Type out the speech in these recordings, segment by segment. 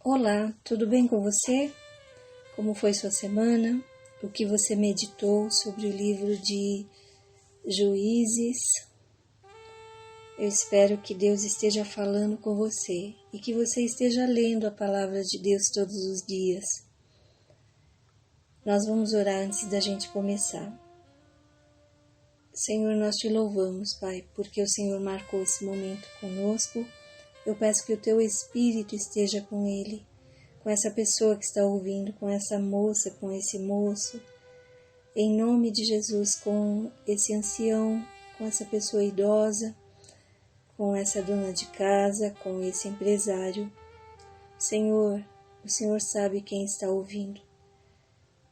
Olá, tudo bem com você? Como foi sua semana? O que você meditou sobre o livro de Juízes? Eu espero que Deus esteja falando com você e que você esteja lendo a palavra de Deus todos os dias. Nós vamos orar antes da gente começar. Senhor, nós te louvamos, Pai, porque o Senhor marcou esse momento conosco. Eu peço que o teu Espírito esteja com ele, com essa pessoa que está ouvindo, com essa moça, com esse moço, em nome de Jesus, com esse ancião, com essa pessoa idosa, com essa dona de casa, com esse empresário. Senhor, o Senhor sabe quem está ouvindo.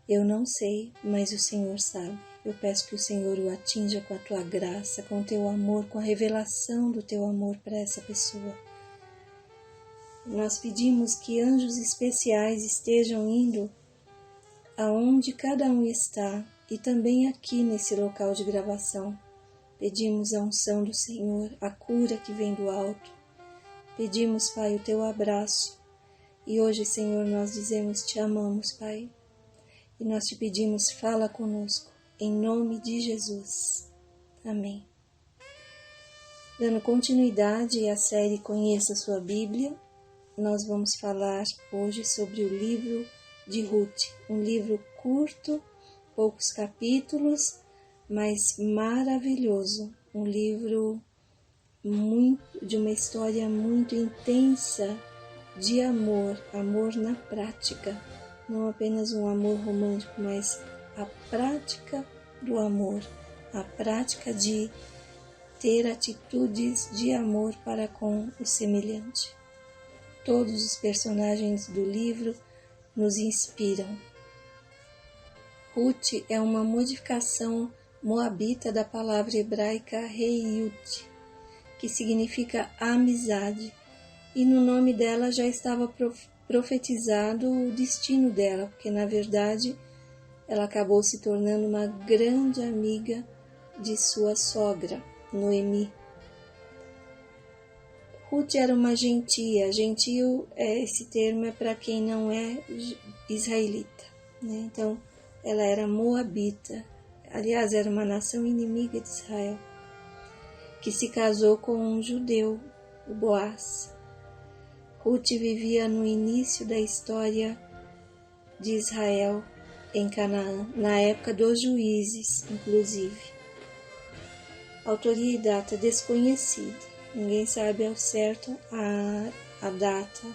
Eu não sei, mas o Senhor sabe. Eu peço que o Senhor o atinja com a tua graça, com o teu amor, com a revelação do teu amor para essa pessoa. Nós pedimos que anjos especiais estejam indo aonde cada um está e também aqui nesse local de gravação. Pedimos a unção do Senhor, a cura que vem do alto. Pedimos, Pai, o teu abraço. E hoje, Senhor, nós dizemos te amamos, Pai. E nós te pedimos, fala conosco, em nome de Jesus. Amém. Dando continuidade à série Conheça Sua Bíblia, nós vamos falar hoje sobre o livro de Ruth, um livro curto, poucos capítulos, mas maravilhoso, um livro de uma história muito intensa de amor, amor na prática, não apenas um amor romântico, mas a prática do amor, a prática de ter atitudes de amor para com o semelhante. Todos os personagens do livro nos inspiram. Ruth é uma modificação moabita da palavra hebraica Reiut, que significa amizade, e no nome dela já estava profetizado o destino dela, porque na verdade ela acabou se tornando uma grande amiga de sua sogra, Noemi. Ruth era uma gentia. Gentil, esse termo é para quem não é israelita, né? Então, ela era moabita. Aliás, era uma nação inimiga de Israel, que se casou com um judeu, o Boaz. Ruth vivia no início da história de Israel em Canaã, na época dos juízes, inclusive. Autoria e data desconhecida. Ninguém sabe ao certo a data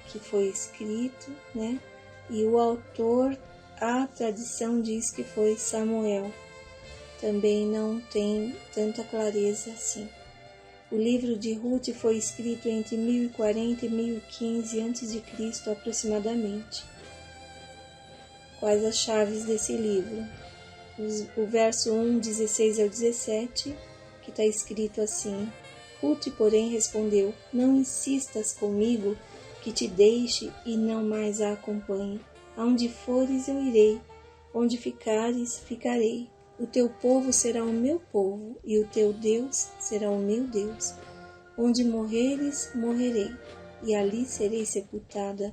que foi escrito, né? E o autor, a tradição diz que foi Samuel. Também não tem tanta clareza assim. O livro de Ruth foi escrito entre 1040 e 1015 a.C. aproximadamente. Quais as chaves desse livro? O verso 1, 16 ao 17, que está escrito assim: Ruth, porém, respondeu: Não insistas comigo que te deixe e não mais a acompanhe. Aonde fores, eu irei. Onde ficares, ficarei. O teu povo será o meu povo, e o teu Deus será o meu Deus. Onde morreres, morrerei, e ali serei sepultada.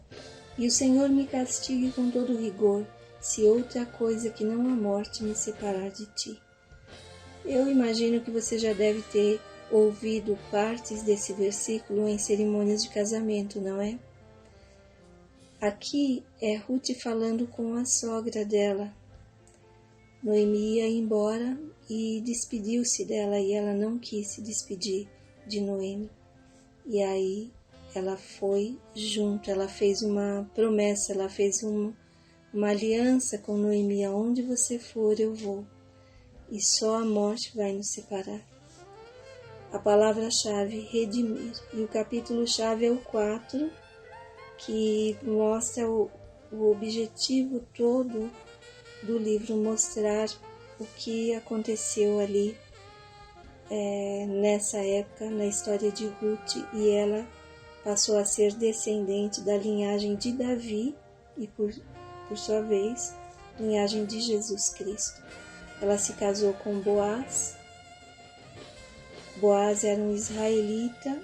E o Senhor me castigue com todo rigor, se outra coisa que não a morte me separar de ti. Eu imagino que você já deve ter ouvido partes desse versículo em cerimônias de casamento, não é? Aqui é Ruth falando com a sogra dela. Noemi ia embora e despediu-se dela, e ela não quis se despedir de Noemi. E aí ela foi junto, ela fez uma promessa, ela fez uma aliança com Noemi: aonde você for eu vou, e só a morte vai nos separar. A palavra-chave, redimir. E o capítulo-chave é o 4, que mostra o objetivo todo do livro, mostrar o que aconteceu ali nessa época, na história de Ruth, e ela passou a ser descendente da linhagem de Davi e, por sua vez, linhagem de Jesus Cristo. Ela se casou com Boaz. Boaz era um israelita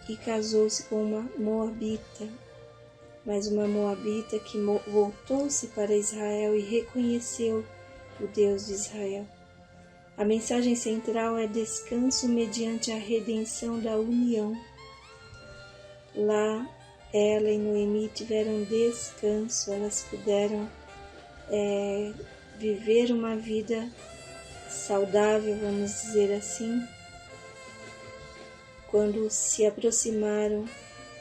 e casou-se com uma moabita. mas uma moabita que voltou-se para Israel e reconheceu o Deus de Israel. A mensagem central é descanso mediante a redenção da união. Lá, ela e Noemi tiveram descanso, elas puderam viver uma vida saudável, vamos dizer assim, quando se aproximaram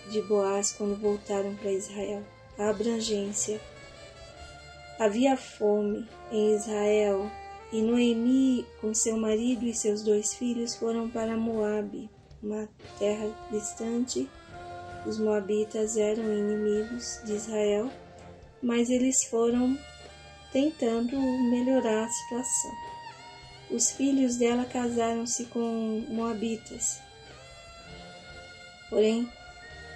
de Boaz, quando voltaram para Israel. A abrangência. Havia fome em Israel e Noemi, com seu marido e seus 2 filhos, foram para Moabe, uma terra distante. Os moabitas eram inimigos de Israel, mas eles foram tentando melhorar a situação. Os filhos dela casaram-se com moabitas. Porém,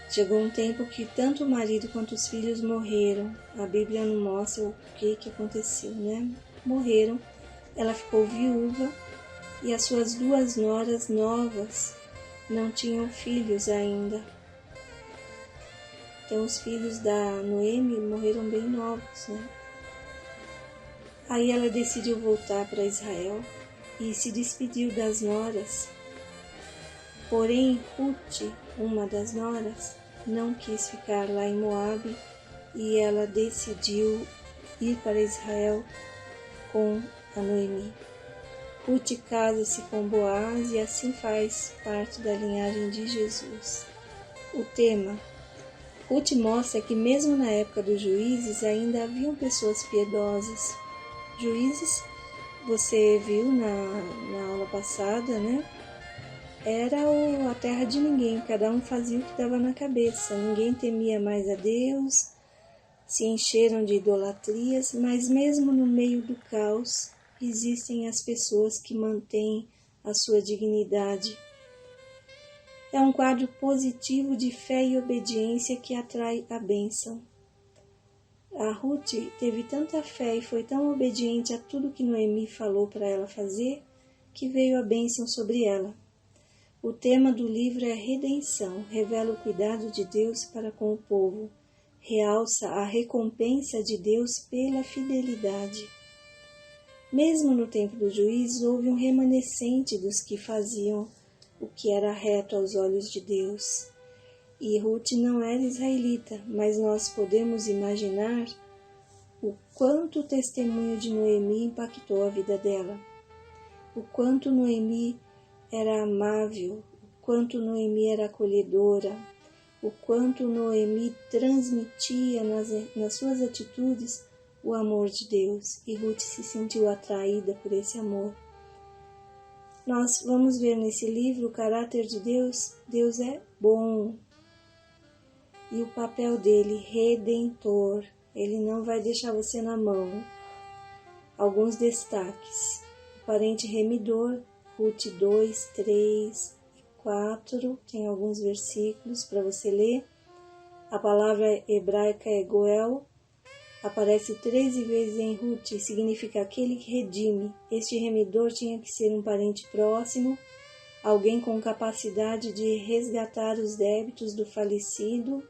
chegou um tempo que tanto o marido quanto os filhos morreram. A Bíblia não mostra o que aconteceu, né? Morreram. Ela ficou viúva e as suas 2 noras novas não tinham filhos ainda. Então os filhos da Noemi morreram bem novos, né? Aí ela decidiu voltar para Israel e se despediu das noras. Porém, Ruth, uma das noras, não quis ficar lá em Moabe e ela decidiu ir para Israel com a Noemi. Ruth casa-se com Boaz e assim faz parte da linhagem de Jesus. O tema: Ruth mostra que mesmo na época dos juízes ainda haviam pessoas piedosas. Juízes, você viu na aula passada, né? Era a terra de ninguém, cada um fazia o que dava na cabeça, ninguém temia mais a Deus, se encheram de idolatrias, mas mesmo no meio do caos, existem as pessoas que mantêm a sua dignidade. É um quadro positivo de fé e obediência que atrai a bênção. A Ruth teve tanta fé e foi tão obediente a tudo que Noemi falou para ela fazer, que veio a bênção sobre ela. O tema do livro é redenção, revela o cuidado de Deus para com o povo, realça a recompensa de Deus pela fidelidade. Mesmo no tempo do juízo, houve um remanescente dos que faziam o que era reto aos olhos de Deus. E Ruth não era israelita, mas nós podemos imaginar o quanto o testemunho de Noemi impactou a vida dela, o quanto Noemi era amável, o quanto Noemi era acolhedora, o quanto Noemi transmitia nas suas atitudes o amor de Deus, e Ruth se sentiu atraída por esse amor. Nós vamos ver nesse livro o caráter de Deus. Deus é bom, e o papel dele, redentor, ele não vai deixar você na mão. Alguns destaques: o parente remidor, Ruth 2, 3 e 4, tem alguns versículos para você ler. A palavra hebraica é Goel, aparece 13 vezes em Ruth e significa aquele que redime. Este remidor tinha que ser um parente próximo, alguém com capacidade de resgatar os débitos do falecido,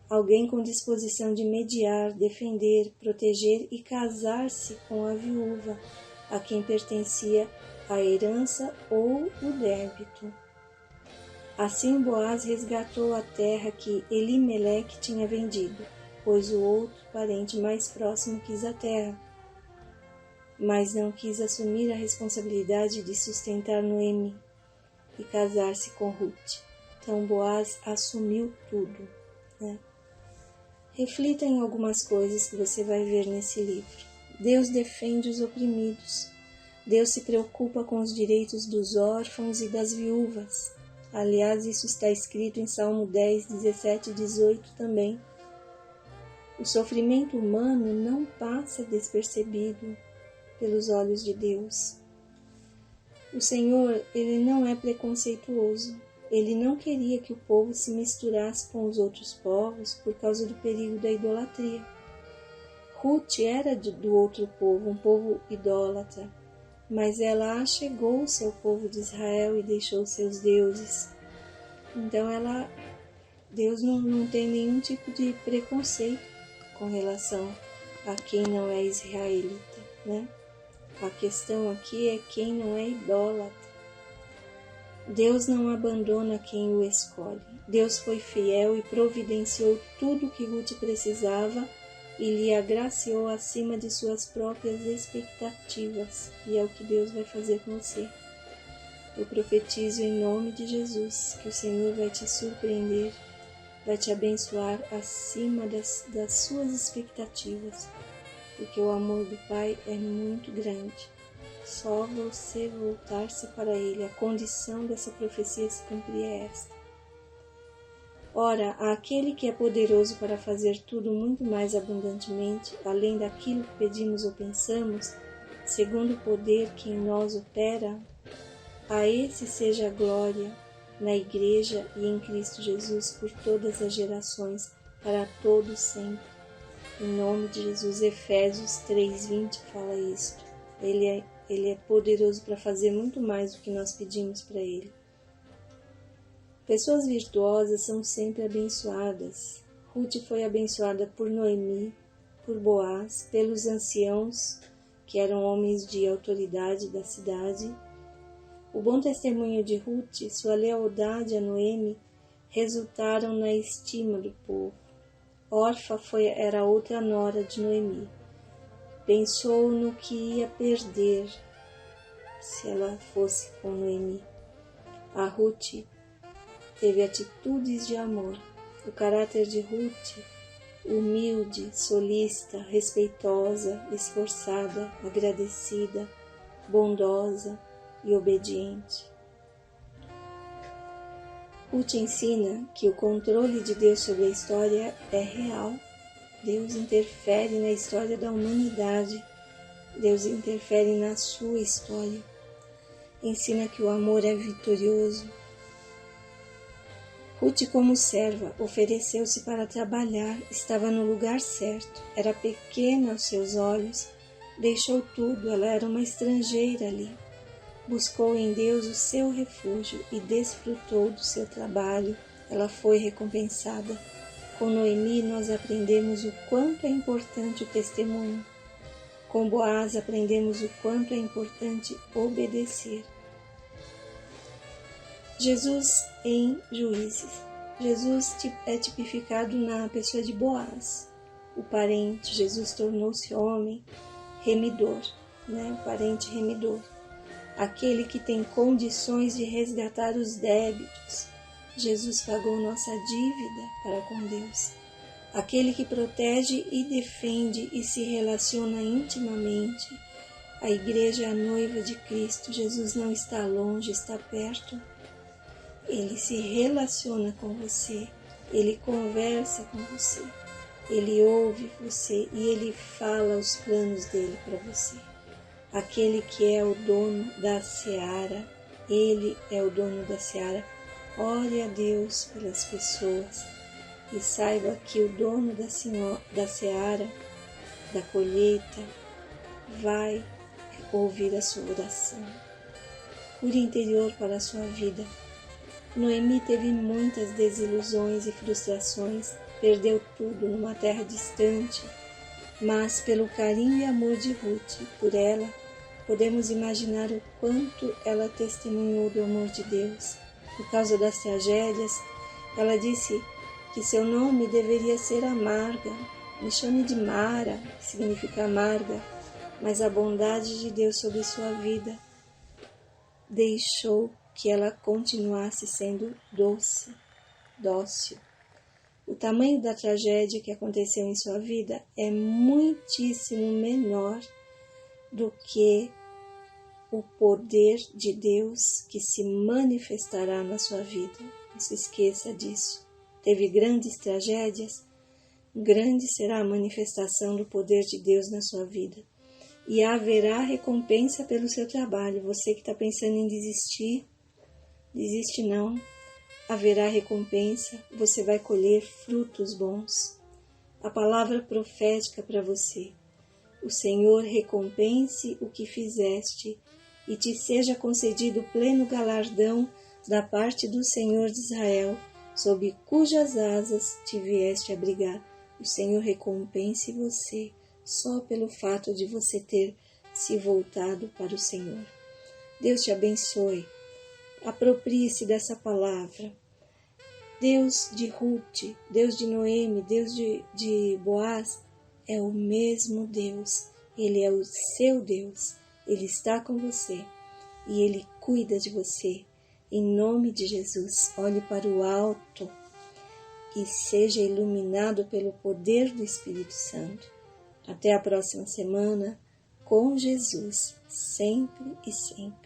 alguém com disposição de mediar, defender, proteger e casar-se com a viúva, a quem pertencia a herança ou o débito. Assim Boaz resgatou a terra que Elimeleque tinha vendido, pois o outro parente mais próximo quis a terra, mas não quis assumir a responsabilidade de sustentar Noemi e casar-se com Ruth. Então Boaz assumiu tudo, né? Reflita em algumas coisas que você vai ver nesse livro. Deus defende os oprimidos. Deus se preocupa com os direitos dos órfãos e das viúvas. Aliás, isso está escrito em Salmo 10, 17 e 18 também. O sofrimento humano não passa despercebido pelos olhos de Deus. O Senhor, ele não é preconceituoso. Ele não queria que o povo se misturasse com os outros povos por causa do perigo da idolatria. Ruth era do outro povo, um povo idólatra, mas ela achegou o seu povo de Israel e deixou seus deuses. Então ela Deus não tem nenhum tipo de preconceito com relação a quem não é israelita, né? A questão aqui é quem não é idólatra. Deus não abandona quem o escolhe. Deus foi fiel e providenciou tudo o que Ruth precisava e lhe agraciou acima de suas próprias expectativas. E é o que Deus vai fazer com você. Eu profetizo em nome de Jesus que o Senhor vai te surpreender, vai te abençoar acima das suas expectativas, porque o amor do Pai é muito grande. Só você voltar-se para Ele. A condição dessa profecia se cumprir é esta. Ora, aquele que é poderoso para fazer tudo muito mais abundantemente, além daquilo que pedimos ou pensamos, segundo o poder que em nós opera, a esse seja a glória na Igreja e em Cristo Jesus por todas as gerações, para todos sempre. Em nome de Jesus, Efésios 3:20 fala isso. Ele é poderoso para fazer muito mais do que nós pedimos para Ele. Pessoas virtuosas são sempre abençoadas. Ruth foi abençoada por Noemi, por Boaz, pelos anciãos, que eram homens de autoridade da cidade. O bom testemunho de Ruth, sua lealdade a Noemi, resultaram na estima do povo. Orfa era outra nora de Noemi. Pensou no que ia perder se ela fosse com Noemi. A Ruth teve atitudes de amor. O caráter de Ruth, humilde, solícita, respeitosa, esforçada, agradecida, bondosa e obediente. Ruth ensina que o controle de Deus sobre a história é real. Deus interfere na história da humanidade. Deus interfere na sua história. Ensina que o amor é vitorioso. Ruth, como serva, ofereceu-se para trabalhar, estava no lugar certo, era pequena aos seus olhos, deixou tudo, ela era uma estrangeira ali. Buscou em Deus o seu refúgio e desfrutou do seu trabalho, ela foi recompensada. Com Noemi nós aprendemos o quanto é importante o testemunho. Com Boaz aprendemos o quanto é importante obedecer. Jesus em Juízes. Jesus é tipificado na pessoa de Boaz, o parente. Jesus tornou-se homem remidor, o parente remidor. Aquele que tem condições de resgatar os débitos. Jesus pagou nossa dívida para com Deus. Aquele que protege e defende e se relaciona intimamente. A igreja é a noiva de Cristo. Jesus não está longe, está perto. Ele se relaciona com você, ele conversa com você, ele ouve você e ele fala os planos dele para você. Aquele que é o dono da seara, ele é o dono da seara. Ore a Deus pelas pessoas e saiba que o dono da seara, da colheita, vai ouvir a sua oração. Cura interior para a sua vida. Noemi teve muitas desilusões e frustrações, perdeu tudo numa terra distante, mas pelo carinho e amor de Ruth por ela, podemos imaginar o quanto ela testemunhou do amor de Deus. Por causa das tragédias, ela disse que seu nome deveria ser Amarga. Me chame de Mara, que significa amarga, mas a bondade de Deus sobre sua vida deixou que ela continuasse sendo dócil. O tamanho da tragédia que aconteceu em sua vida é muitíssimo menor do que o poder de Deus que se manifestará na sua vida. Não se esqueça disso. Teve grandes tragédias, grande será a manifestação do poder de Deus na sua vida. E haverá recompensa pelo seu trabalho. Você que está pensando em desistir, desiste não. Haverá recompensa, você vai colher frutos bons. A palavra profética para você. O Senhor recompense o que fizeste e te seja concedido pleno galardão da parte do Senhor de Israel, sob cujas asas te vieste abrigar. O Senhor recompense você só pelo fato de você ter se voltado para o Senhor. Deus te abençoe. Aproprie-se dessa palavra. Deus de Ruth, Deus de Noemi, Deus de Boaz é o mesmo Deus. Ele é o seu Deus. Ele está com você e Ele cuida de você. Em nome de Jesus, olhe para o alto e seja iluminado pelo poder do Espírito Santo. Até a próxima semana com Jesus, sempre e sempre.